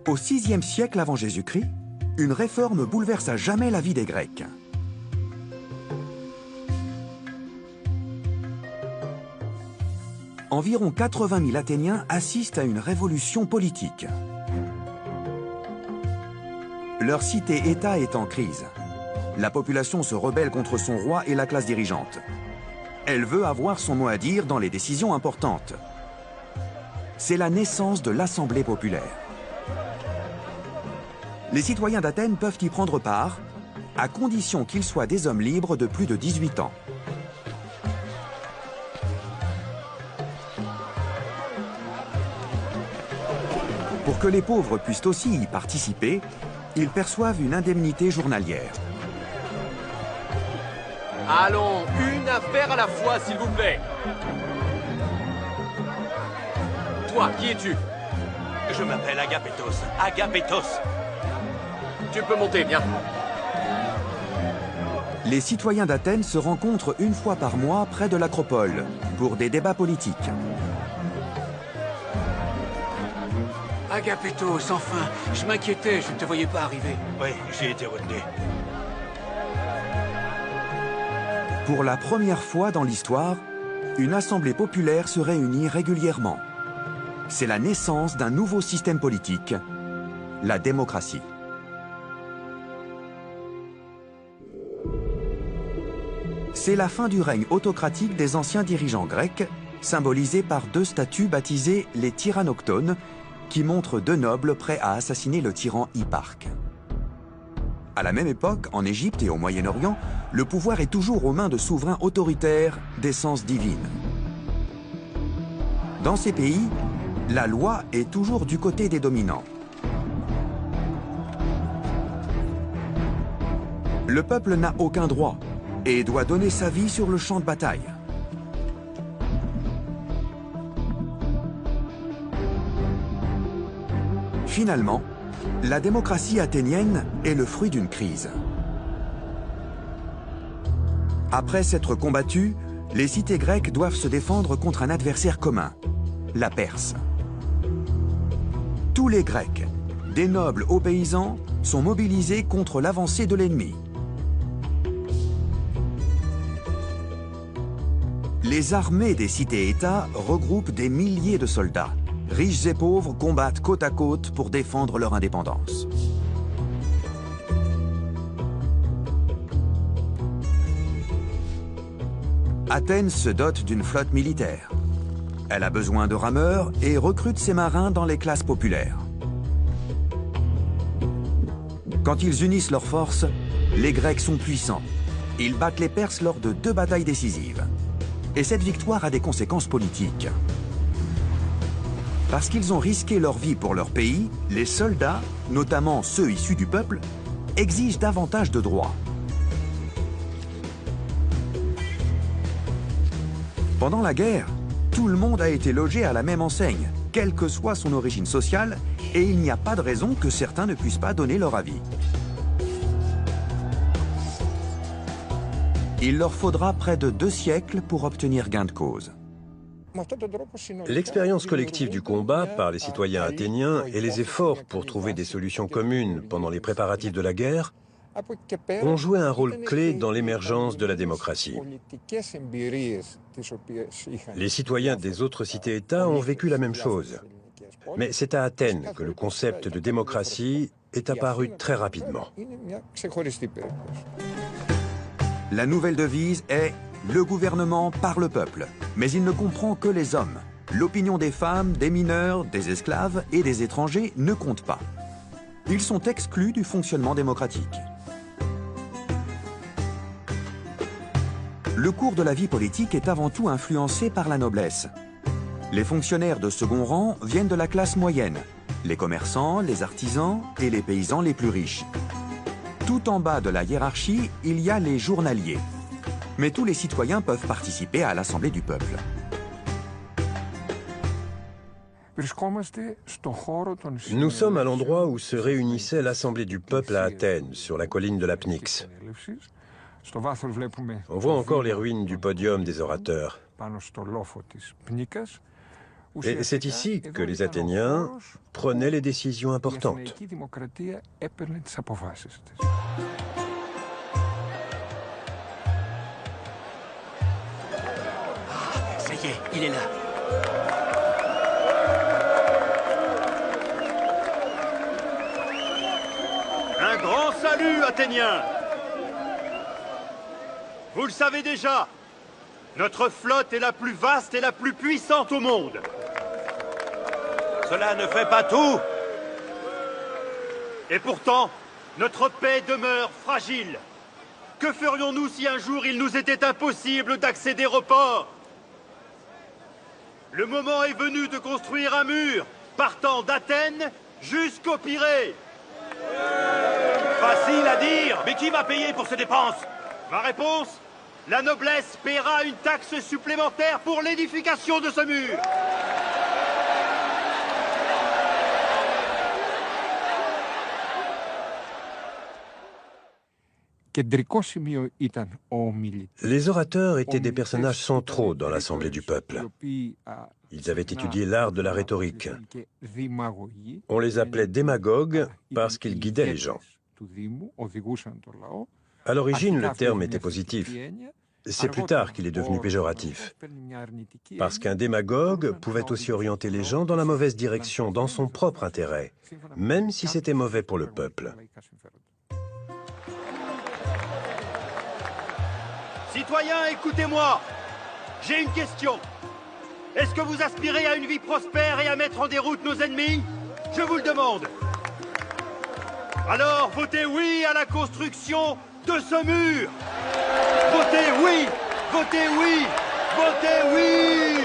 Au VIe siècle avant Jésus-Christ, une réforme bouleverse à jamais la vie des Grecs. Environ 80 000 Athéniens assistent à une révolution politique. Leur cité-État est en crise. La population se rebelle contre son roi et la classe dirigeante. Elle veut avoir son mot à dire dans les décisions importantes. C'est la naissance de l'Assemblée populaire. Les citoyens d'Athènes peuvent y prendre part, à condition qu'ils soient des hommes libres de plus de 18 ans. Pour que les pauvres puissent aussi y participer, ils perçoivent une indemnité journalière. Allons, une affaire à la fois, s'il vous plaît. Toi, qui es-tu? Je m'appelle Agapétos. Agapétos. Tu peux monter, viens. Les citoyens d'Athènes se rencontrent une fois par mois près de l'Acropole pour des débats politiques. Agapétos, enfin, je m'inquiétais, je ne te voyais pas arriver. Oui, j'ai été retenu. Pour la première fois dans l'histoire, une assemblée populaire se réunit régulièrement. C'est la naissance d'un nouveau système politique, la démocratie. C'est la fin du règne autocratique des anciens dirigeants grecs, symbolisé par deux statues baptisées les tyrannoctones, qui montrent deux nobles prêts à assassiner le tyran Hipparque. À la même époque, en Égypte et au Moyen-Orient, le pouvoir est toujours aux mains de souverains autoritaires d'essence divine. Dans ces pays, la loi est toujours du côté des dominants. Le peuple n'a aucun droit et doit donner sa vie sur le champ de bataille. Finalement, la démocratie athénienne est le fruit d'une crise. Après s'être combattues, les cités grecques doivent se défendre contre un adversaire commun, la Perse. Tous les Grecs, des nobles aux paysans, sont mobilisés contre l'avancée de l'ennemi. Les armées des cités-États regroupent des milliers de soldats. Riches et pauvres combattent côte à côte pour défendre leur indépendance. Athènes se dote d'une flotte militaire. Elle a besoin de rameurs et recrute ses marins dans les classes populaires. Quand ils unissent leurs forces, les Grecs sont puissants. Ils battent les Perses lors de 2 batailles décisives. Et cette victoire a des conséquences politiques. Parce qu'ils ont risqué leur vie pour leur pays, les soldats, notamment ceux issus du peuple, exigent davantage de droits. Pendant la guerre, tout le monde a été logé à la même enseigne, quelle que soit son origine sociale, et il n'y a pas de raison que certains ne puissent pas donner leur avis. Il leur faudra près de 2 siècles pour obtenir gain de cause. L'expérience collective du combat par les citoyens athéniens et les efforts pour trouver des solutions communes pendant les préparatifs de la guerre ont joué un rôle clé dans l'émergence de la démocratie. Les citoyens des autres cités-États ont vécu la même chose. Mais c'est à Athènes que le concept de démocratie est apparu très rapidement. La nouvelle devise est « Le gouvernement par le peuple ». Mais il ne comprend que les hommes. L'opinion des femmes, des mineurs, des esclaves et des étrangers ne compte pas. Ils sont exclus du fonctionnement démocratique. Le cours de la vie politique est avant tout influencé par la noblesse. Les fonctionnaires de second rang viennent de la classe moyenne, les commerçants, les artisans et les paysans les plus riches. Tout en bas de la hiérarchie, il y a les journaliers. Mais tous les citoyens peuvent participer à l'Assemblée du peuple. Nous sommes à l'endroit où se réunissait l'Assemblée du peuple à Athènes, sur la colline de la Pnyx. On voit encore les ruines du podium des orateurs. Et c'est ici que les Athéniens prenaient les décisions importantes. Ça y est, il est là. Un grand salut, Athéniens! Vous le savez déjà, notre flotte est la plus vaste et la plus puissante au monde. Cela ne fait pas tout. Et pourtant, notre paix demeure fragile. Que ferions-nous si un jour il nous était impossible d'accéder au port? Le moment est venu de construire un mur partant d'Athènes jusqu'au Pirée. Facile à dire, mais qui va payer pour ces dépenses? Ma réponse? La noblesse paiera une taxe supplémentaire pour l'édification de ce mur. Les orateurs étaient des personnages centraux dans l'Assemblée du peuple. Ils avaient étudié l'art de la rhétorique. On les appelait démagogues parce qu'ils guidaient les gens. À l'origine, le terme était positif. C'est plus tard qu'il est devenu péjoratif. Parce qu'un démagogue pouvait aussi orienter les gens dans la mauvaise direction, dans son propre intérêt, même si c'était mauvais pour le peuple. Citoyens, écoutez-moi. J'ai une question. Est-ce que vous aspirez à une vie prospère et à mettre en déroute nos ennemis? Je vous le demande. Alors, votez oui à la construction de ce mur. Votez oui! Votez oui! Votez oui!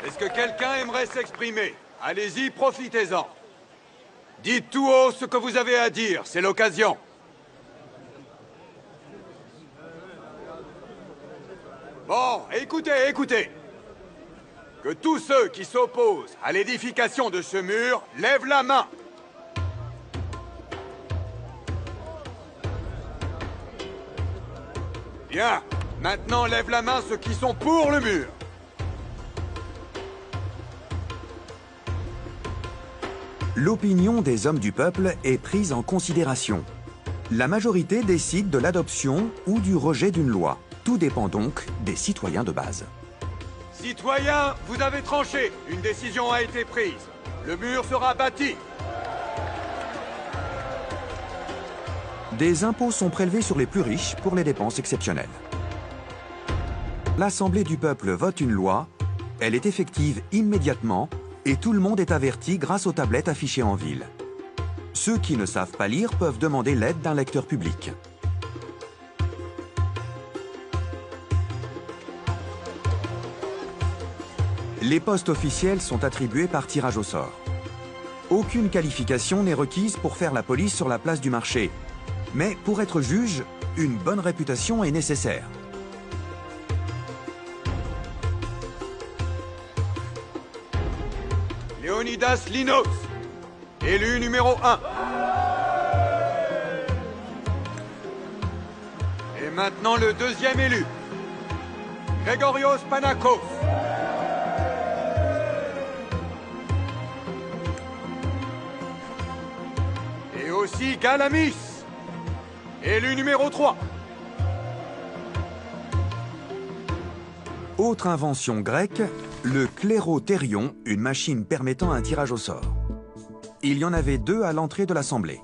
Est-ce que quelqu'un aimerait s'exprimer? Allez-y, profitez-en. Dites tout haut ce que vous avez à dire, c'est l'occasion. Bon, écoutez, écoutez. Que tous ceux qui s'opposent à l'édification de ce mur lèvent la main. Bien. Maintenant, lève la main ceux qui sont pour le mur. L'opinion des hommes du peuple est prise en considération. La majorité décide de l'adoption ou du rejet d'une loi. Tout dépend donc des citoyens de base. Citoyens, vous avez tranché. Une décision a été prise. Le mur sera bâti. Des impôts sont prélevés sur les plus riches pour les dépenses exceptionnelles. L'Assemblée du peuple vote une loi, elle est effective immédiatement et tout le monde est averti grâce aux tablettes affichées en ville. Ceux qui ne savent pas lire peuvent demander l'aide d'un lecteur public. Les postes officiels sont attribués par tirage au sort. Aucune qualification n'est requise pour faire la police sur la place du marché. Mais pour être juge, une bonne réputation est nécessaire. Léonidas Linos, élu numéro 1. Et maintenant le deuxième élu, Grégorios Panakos. Et aussi Galamis, élu numéro 3. Autre invention grecque, le clérothérion, une machine permettant un tirage au sort. Il y en avait 2 à l'entrée de l'Assemblée.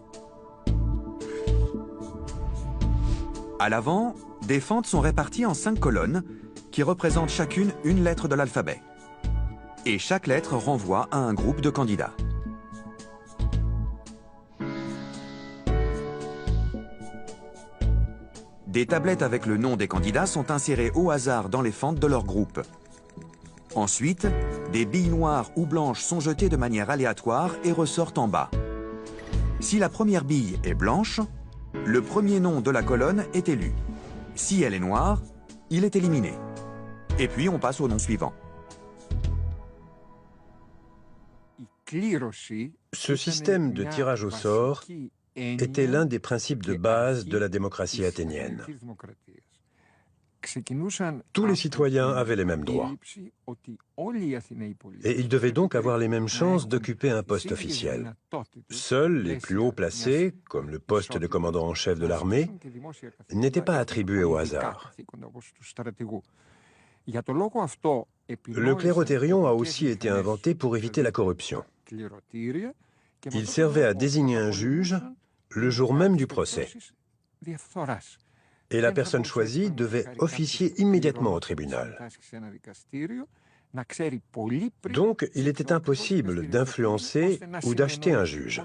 À l'avant, des fentes sont réparties en 5 colonnes qui représentent chacune une lettre de l'alphabet. Et chaque lettre renvoie à un groupe de candidats. Des tablettes avec le nom des candidats sont insérées au hasard dans les fentes de leur groupe. Ensuite, des billes noires ou blanches sont jetées de manière aléatoire et ressortent en bas. Si la première bille est blanche, le premier nom de la colonne est élu. Si elle est noire, il est éliminé. Et puis on passe au nom suivant. Ce système de tirage au sort était l'un des principes de base de la démocratie athénienne. Tous les citoyens avaient les mêmes droits. Et ils devaient donc avoir les mêmes chances d'occuper un poste officiel. Seuls les plus hauts placés, comme le poste de commandant en chef de l'armée, n'étaient pas attribués au hasard. Le clérothérion a aussi été inventé pour éviter la corruption. Il servait à désigner un juge le jour même du procès. Et la personne choisie devait officier immédiatement au tribunal. Donc, il était impossible d'influencer ou d'acheter un juge.